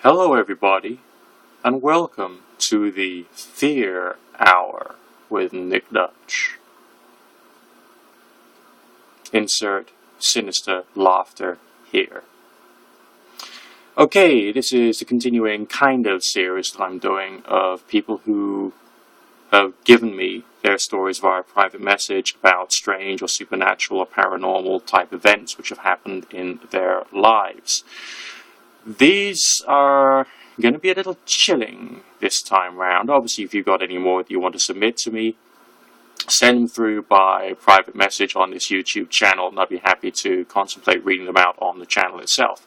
Hello everybody, and welcome to the Fear Hour with Nick Dutch. Insert sinister laughter here. Okay, this is a continuing kind of series that I'm doing of people who have given me their stories via private message about strange or supernatural or paranormal type events which have happened in their lives. These are going to be a little chilling this time round. Obviously, if you've got any more that you want to submit to me, send them through by private message on this YouTube channel, and I'd be happy to contemplate reading them out on the channel itself.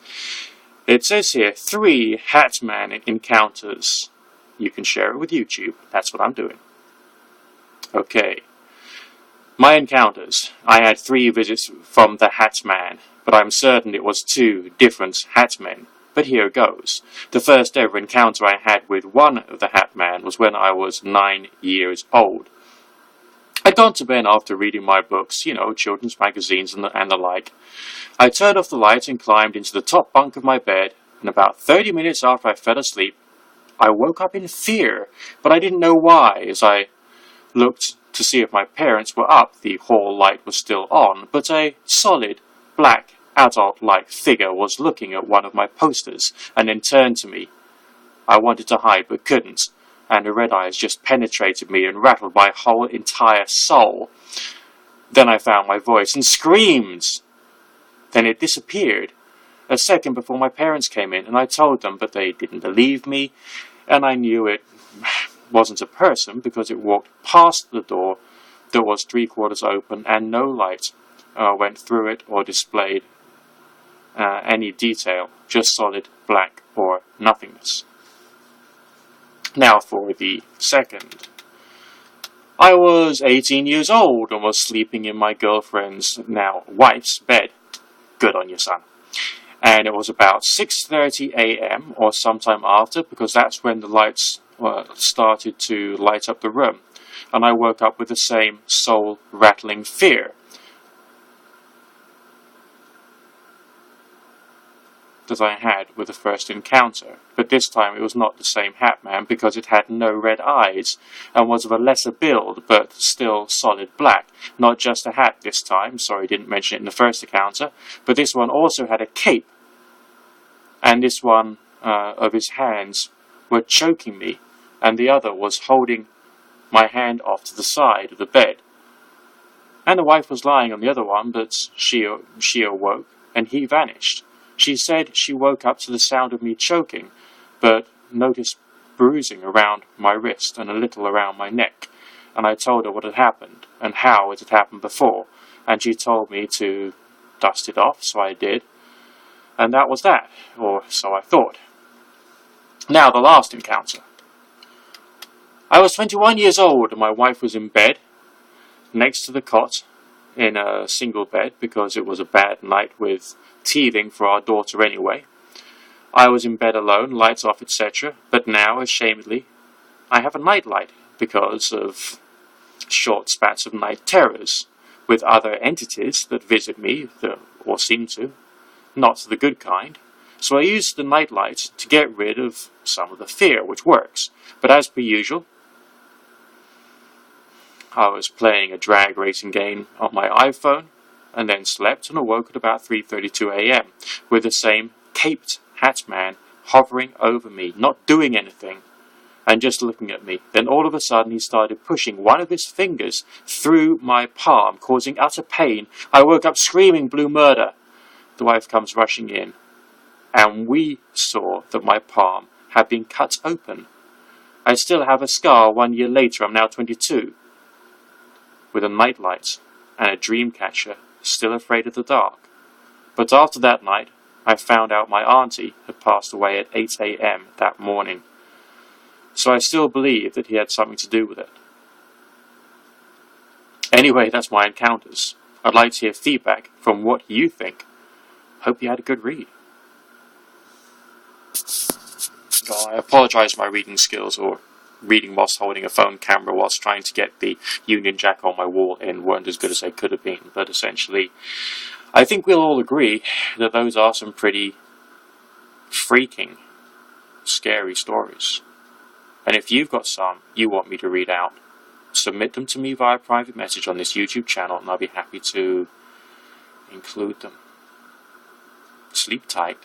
It says here, 3 hatman encounters. You can share it with YouTube. That's what I'm doing. Okay. My encounters. I had 3 visits from the hatman, but I'm certain it was 2 different hatmen. But here goes. The first ever encounter I had with one of the hatman was when I was 9 years old. I'd gone to bed after reading my books, children's magazines and the like. I turned off the lights and climbed into the top bunk of my bed, and about 30 minutes after I fell asleep, I woke up in fear, but I didn't know why. As I looked to see if my parents were up, the hall light was still on, but a solid, black, adult-like figure was looking at one of my posters, and then turned to me. I wanted to hide, but couldn't, and the red eyes just penetrated me and rattled my whole entire soul. Then I found my voice and screamed. Then it disappeared. A second before my parents came in, and I told them, but they didn't believe me, and I knew it wasn't a person because it walked past the door that was 3/4 open, and no light went through it or displayed any detail, just solid black or nothingness. Now for the second. I was 18 years old and was sleeping in my girlfriend's, now wife's, bed. Good on you, son. And it was about 6:30 a.m. or sometime after, because that's when the lights started to light up the room. And I woke up with the same soul-rattling fear that I had with the first encounter, but this time it was not the same hatman because it had no red eyes and was of a lesser build but still solid black. Not just a hat this time, sorry I didn't mention it in the first encounter, but this one also had a cape, and this one of his hands were choking me, and the other was holding my hand off to the side of the bed. And the wife was lying on the other one, but she awoke and he vanished. She said she woke up to the sound of me choking, but noticed bruising around my wrist and a little around my neck. And I told her what had happened and how it had happened before, and she told me to dust it off, so I did. And that was that, or so I thought. Now the last encounter. I was 21 years old and my wife was in bed, next to the cot, in a single bed because it was a bad night with teething for our daughter anyway. I was in bed alone, lights off, etc. But now, ashamedly, I have a nightlight because of short spats of night terrors with other entities that visit me, or seem to, not the good kind. So I use the nightlight to get rid of some of the fear, which works. But as per usual, I was playing a drag racing game on my iPhone, and then slept and awoke at about 3:32 a.m. with the same caped hatman hovering over me, not doing anything, and just looking at me. Then all of a sudden he started pushing one of his fingers through my palm, causing utter pain. I woke up screaming blue murder. The wife comes rushing in, and we saw that my palm had been cut open. I still have a scar 1 year later. I'm now 22, with a nightlight and a dream catcher, still afraid of the dark. But after that night, I found out my auntie had passed away at 8 a.m. that morning. So I still believe that he had something to do with it. Anyway, that's my encounters. I'd like to hear feedback from what you think. Hope you had a good read. Oh, I apologise for my reading skills, or reading whilst holding a phone camera whilst trying to get the Union Jack on my wall in weren't as good as they could have been. But essentially, I think we'll all agree that those are some pretty freaking scary stories. And if you've got some you want me to read out, submit them to me via private message on this YouTube channel, and I'll be happy to include them. Sleep tight.